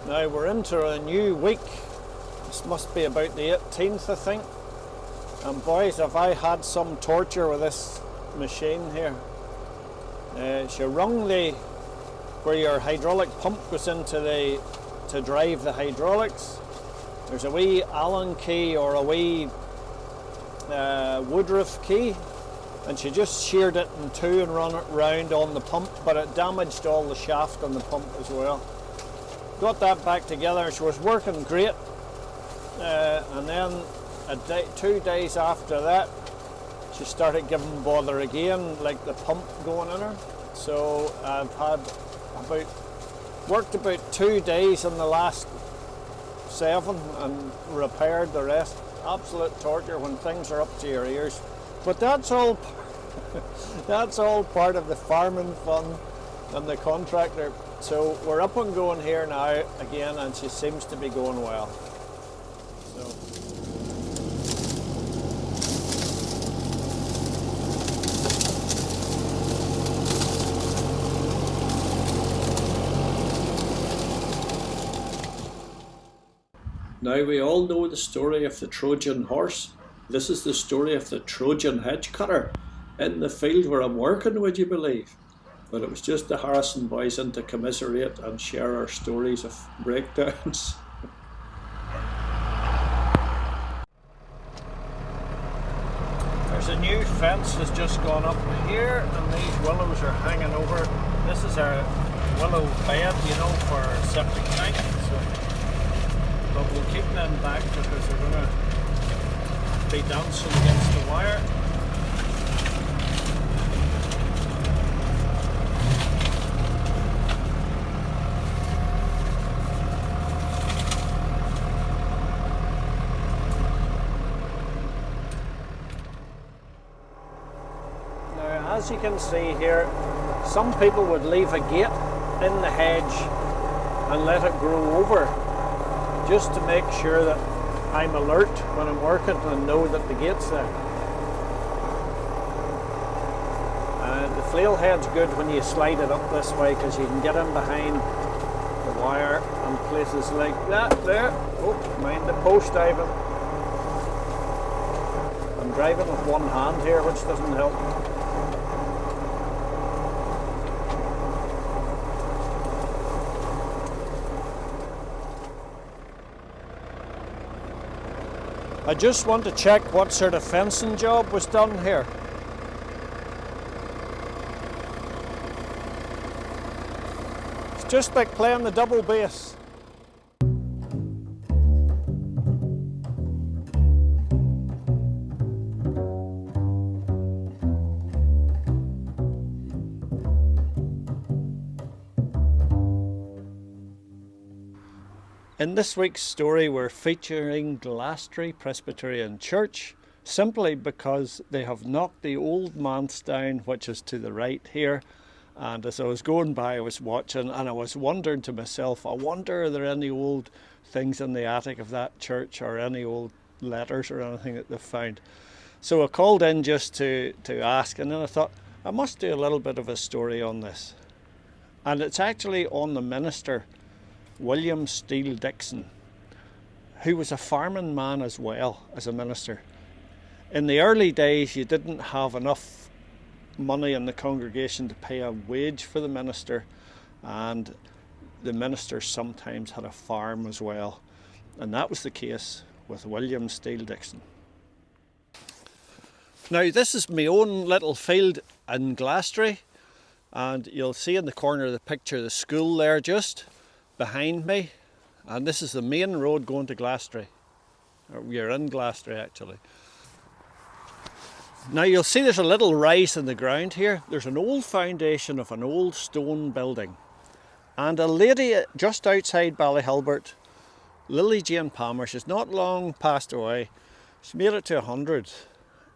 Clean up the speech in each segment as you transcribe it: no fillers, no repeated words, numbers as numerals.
Now we're into a new week. This must be about the 18th, I think. And boys, have I had some torture with this machine here. She rung where your hydraulic pump goes into to drive the hydraulics. There's a wee Allen key or a wee Woodruff key, and she just sheared it in two and run it round on the pump, but it damaged all the shaft on the pump as well. Got that back together. She was working great, and then 2 days after that she started giving bother again, like the pump going in her. So I've had worked about 2 days in the last 7 and repaired the rest. Absolute torture when things are up to your ears, but that's all that's all part of the farming fun and the contractor. So we're up and going here now again, and she seems to be going well. So now we all know the story of the Trojan horse. This is the story of the Trojan hedge cutter in the field where I'm working, would you believe? But it was just the Harrison boys in to commiserate and share our stories of breakdowns. There's a new fence has just gone up here, and these willows are hanging over. This is our willow bed, you know, for septic tank. But we'll keep them back because they're going to be dancing against the wire. Now, as you can see here, some people would leave a gate in the hedge and let it grow over, just to make sure that I'm alert when I'm working and know that the gate's there. The flail head's good when you slide it up this way, because you can get in behind the wire and places like that there. Oh, mind the post, Ivan. I'm driving with one hand here, which doesn't help. I just want to check what sort of fencing job was done here. It's just like playing the double bass. In this week's story, we're featuring Glastry Presbyterian Church, simply because they have knocked the old manse down, which is to the right here. And as I was going by, I was watching, and I was wondering to myself, I wonder, are there any old things in the attic of that church, or any old letters or anything that they've found? So I called in just to ask, and then I thought, I must do a little bit of a story on this. And it's actually on the minister, William Steele Dixon, who was a farming man as well as a minister. In the early days, you didn't have enough money in the congregation to pay a wage for the minister, and the minister sometimes had a farm as well, and that was the case with William Steele Dixon. Now, this is my own little field in Glastry, and you'll see in the corner of the picture the school there just behind me, and this is the main road going to Glastry. We're in Glastry actually. Now you'll see there's a little rise in the ground here. There's an old foundation of an old stone building, and a lady just outside Ballyhalbert, Lily Jane Palmer, she's not long passed away. She made it to 100,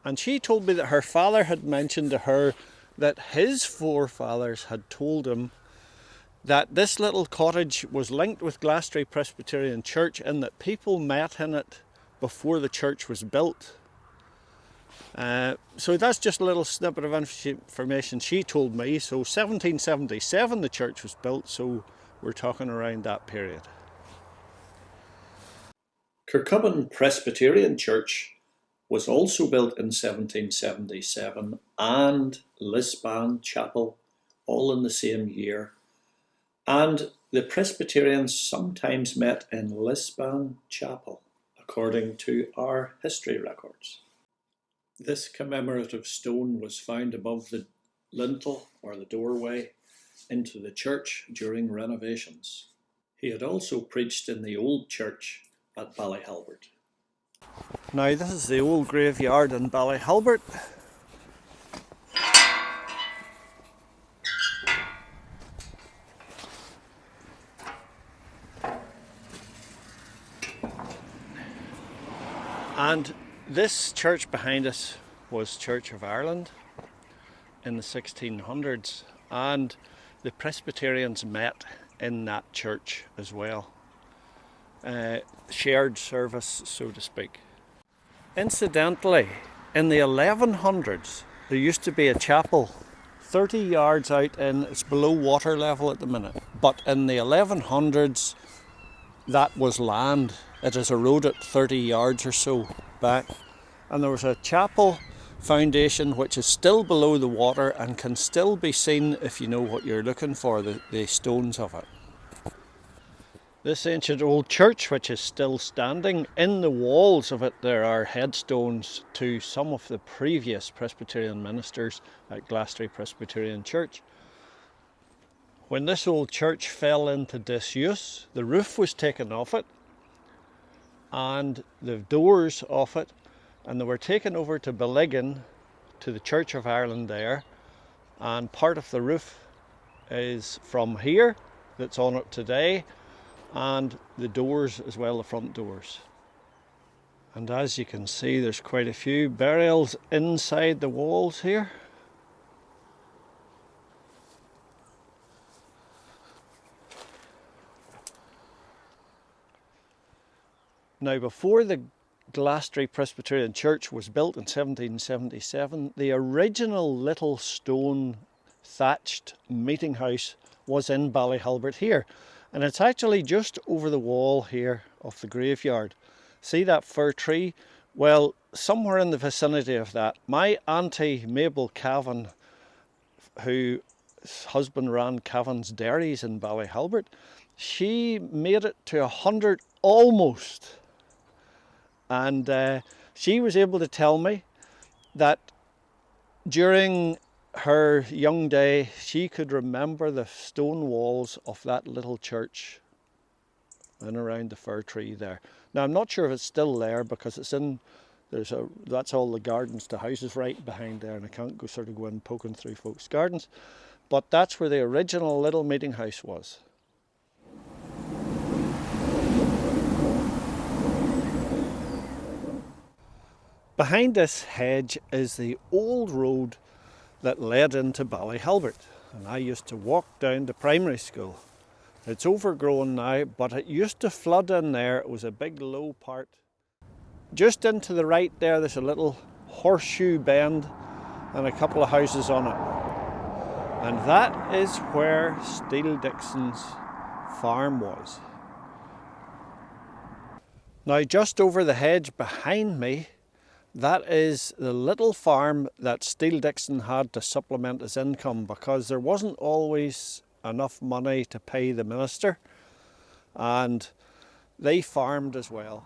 and she told me that her father had mentioned to her that his forefathers had told him that this little cottage was linked with Glastry Presbyterian Church, and that people met in it before the church was built. So that's just a little snippet of information she told me. So 1777 the church was built, so we're talking around that period. Kirkcudbright Presbyterian Church was also built in 1777 and Lisban Chapel all in the same year. And the Presbyterians sometimes met in Lisban Chapel, according to our history records. This commemorative stone was found above the lintel or the doorway into the church during renovations. He had also preached in the old church at Ballyhalbert. Now this is the old graveyard in Ballyhalbert. And this church behind us was Church of Ireland in the 1600s, and the Presbyterians met in that church as well. Shared service, so to speak. Incidentally, in the 1100s, there used to be a chapel 30 yards out in, it's below water level at the minute, but in the 1100s, that was land. It has eroded 30 yards or so back. And there was a chapel foundation which is still below the water and can still be seen if you know what you're looking for, the stones of it. This ancient old church, which is still standing, in the walls of it there are headstones to some of the previous Presbyterian ministers at Glastry Presbyterian Church. When this old church fell into disuse, the roof was taken off it and the doors off it, and they were taken over to Ballyhalbert, to the Church of Ireland there, and part of the roof is from here, that's on it today, and the doors as well, the front doors. And as you can see, there's quite a few burials inside the walls here. Now, before the Glastry Presbyterian Church was built in 1777, the original little stone thatched meeting house was in Ballyhalbert here. And it's actually just over the wall here of the graveyard. See that fir tree? Well, somewhere in the vicinity of that, my auntie Mabel Cavan, whose husband ran Cavan's Dairies in Ballyhalbert, she made it to 100 almost. And she was able to tell me that during her young day, she could remember the stone walls of that little church and around the fir tree there. Now, I'm not sure if it's still there because it's in, that's all the gardens, the houses right behind there, and I can't go in poking through folks' gardens. But that's where the original little meeting house was. Behind this hedge is the old road that led into Ballyhalbert, and I used to walk down to primary school. It's overgrown now, but it used to flood in there. It was a big low part. Just into the right there's a little horseshoe bend and a couple of houses on it. And that is where Steele Dixon's farm was. Now, just over the hedge behind me, that is the little farm that Steele Dixon had to supplement his income, because there wasn't always enough money to pay the minister, and they farmed as well.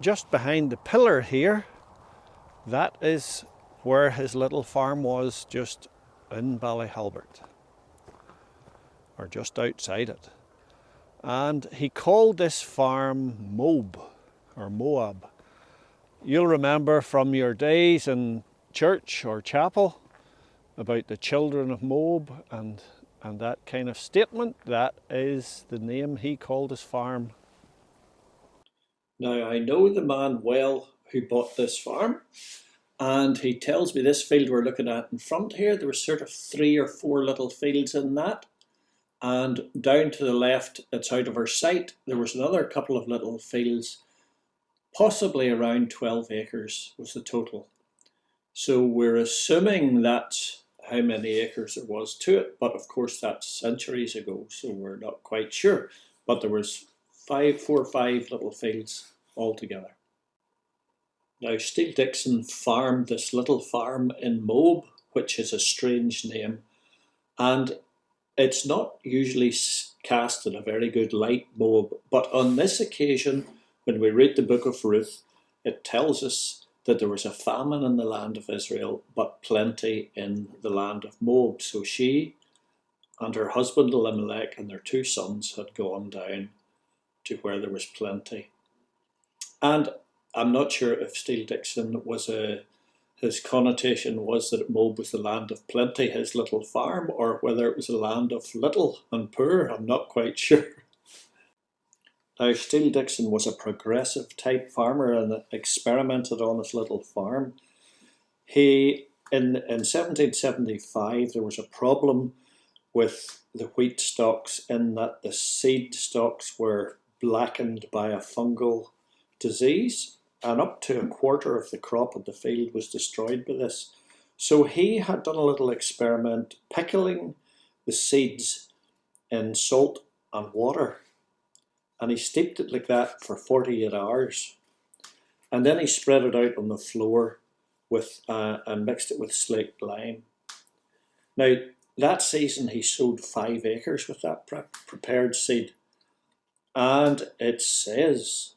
Just behind the pillar here, that is where his little farm was, just in Ballyhalbert, or just outside it. And he called this farm Moab, or Moab. You'll remember from your days in church or chapel about the children of Moab and that kind of statement. That is the name he called his farm. Now, I know the man well who bought this farm, and he tells me this field we're looking at in front here, there were sort of 3 or 4 little fields in that, and down to the left, it's out of our sight, there was another couple of little fields. Possibly around 12 acres was the total. So we're assuming that's how many acres there was to it, but of course that's centuries ago, so we're not quite sure. But there was 4 or 5 little fields altogether. Now, Steele Dixon farmed this little farm in Moab, which is a strange name, and it's not usually cast in a very good light, Moab, but on this occasion, when we read the book of Ruth, it tells us that there was a famine in the land of Israel, but plenty in the land of Moab. So she and her husband Elimelech and their 2 sons had gone down to where there was plenty. And I'm not sure if Steele Dixon his connotation was that Moab was the land of plenty, his little farm, or whether it was a land of little and poor. I'm not quite sure. Now, Steele Dixon was a progressive type farmer and experimented on his little farm. In 1775, there was a problem with the wheat stalks in that the seed stalks were blackened by a fungal disease, and up to a quarter of the crop of the field was destroyed by this. So he had done a little experiment pickling the seeds in salt and water, and he steeped it like that for 48 hours, and then he spread it out on the floor and mixed it with slaked lime. Now, that season he sowed 5 acres with that prepared seed, and it says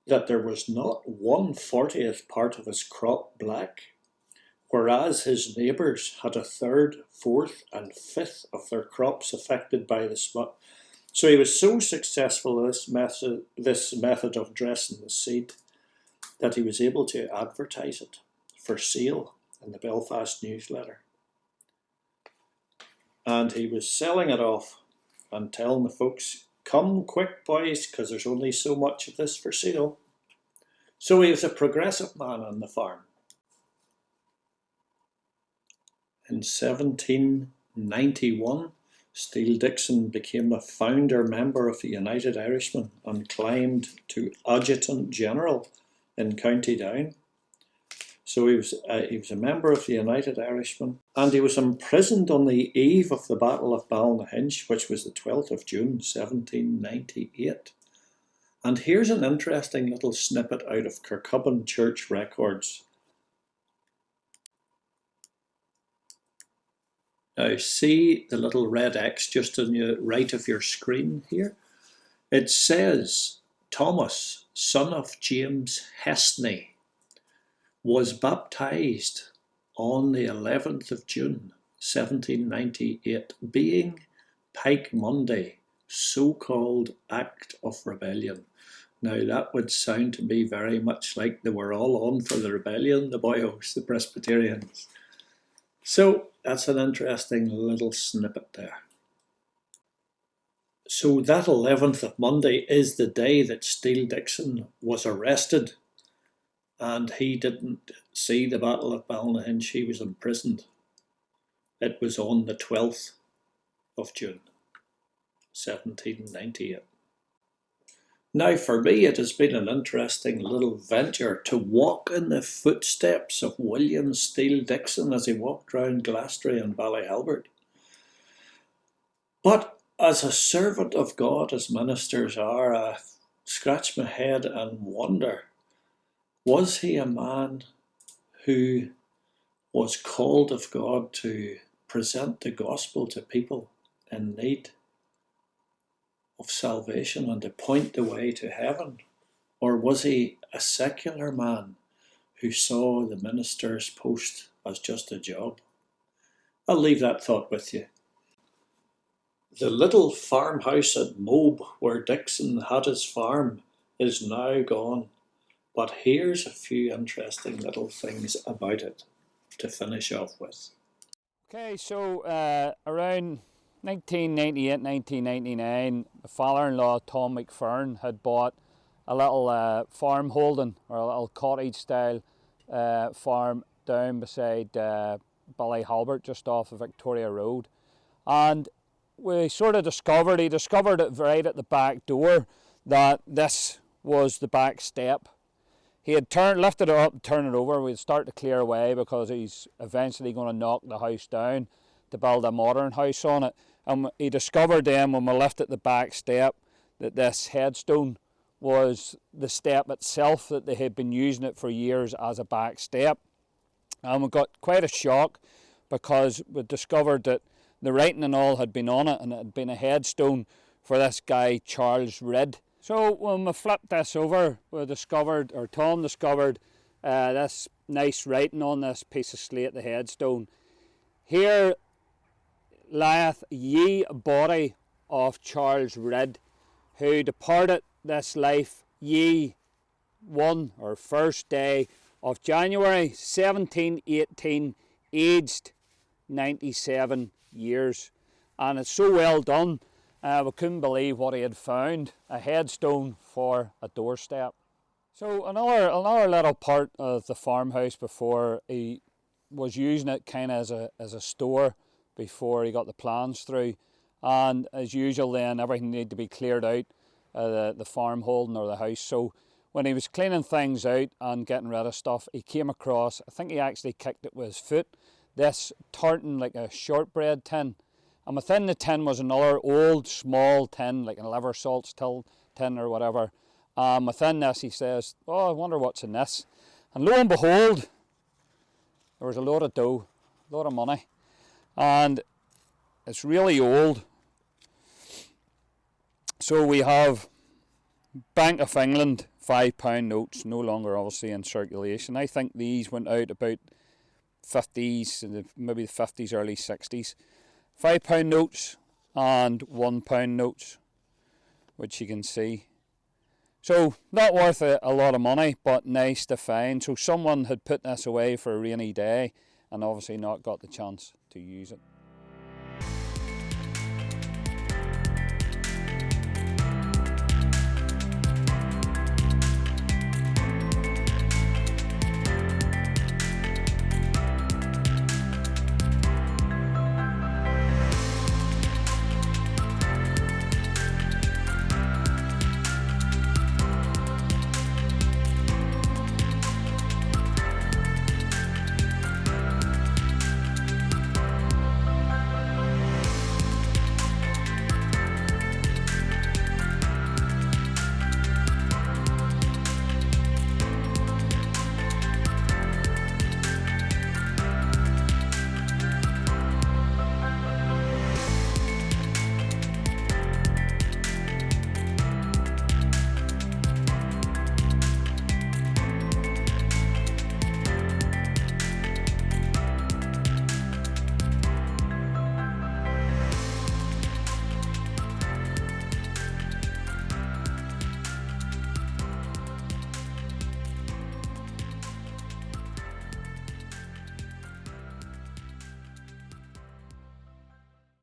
that there was not 1/40th part of his crop black, whereas his neighbours had 1/3, 4th, and 5th of their crops affected by the smut. So he was so successful in this method of dressing the seed that he was able to advertise it for sale in the Belfast newsletter. And he was selling it off and telling the folks, come quick, boys, because there's only so much of this for sale. So he was a progressive man on the farm. In 1791, Steele Dixon became a founder member of the United Irishmen and climbed to Adjutant General in County Down. So he was a member of the United Irishmen, and he was imprisoned on the eve of the Battle of Ballyhalbert, which was the 12th of June, 1798. And here's an interesting little snippet out of Kirkcudbright Church records. Now see the little red X just on the right of your screen here? It says, Thomas, son of James Hesney, was baptized on the 11th of June, 1798, being Pike Monday, so-called act of rebellion. Now that would sound to me very much like they were all on for the rebellion, the boyos, the Presbyterians. So that's an interesting little snippet there. So that 11th of Monday is the day that Steele Dixon was arrested, and he didn't see the Battle of Ballyhalbert. He was imprisoned. It was on the 12th of June, 1798. Now for me it has been an interesting little venture to walk in the footsteps of William Steele Dixon as he walked round Glastry and Ballyhalbert. But as a servant of God, as ministers are, I scratch my head and wonder, was he a man who was called of God to present the gospel to people in need of salvation and to point the way to heaven? Or was he a secular man who saw the minister's post as just a job? I'll leave that thought with you. The little farmhouse at Moab where Dixon had his farm is now gone, but here's a few interesting little things about it to finish off with. Okay, so around 1998, 1999, my father-in-law Tom McFerrin had bought a little farm holding, or a little cottage-style farm down beside Ballyhalbert, just off of Victoria Road. And we sort of discovered it right at the back door, that this was the back step. He had lifted it up and turned it over. We'd start to clear away because he's eventually going to knock the house down to build a modern house on it. And he discovered then when we lifted the back step that this headstone was the step itself, that they had been using it for years as a back step. And we got quite a shock because we discovered that the writing and all had been on it, and it had been a headstone for this guy Charles Ridd. So when we flipped this over, Tom discovered this nice writing on this piece of slate, the headstone. Here lieth ye body of Charles Ridd, who departed this life ye first day of January 1718, aged 97 years. And it's so well done, we couldn't believe what he had found, a headstone for a doorstep. So another little part of the farmhouse before, he was using it kind of as a store before he got the plans through. And as usual then, everything needed to be cleared out, the farm holding or the house. So when he was cleaning things out and getting rid of stuff, he came across, I think he actually kicked it with his foot, this tartan, like a shortbread tin. And within the tin was another old small tin, like a liver salts tin or whatever. Within this he says, oh, I wonder what's in this. And lo and behold, there was a load of dough, a lot of money. And it's really old. So we have Bank of England £5 notes, no longer obviously in circulation. I think these went out about 50s, maybe the 50s, early 60s. £5 notes and £1 notes, which you can see. So not worth a lot of money, but nice to find. So someone had put this away for a rainy day and obviously not got the chance to use it.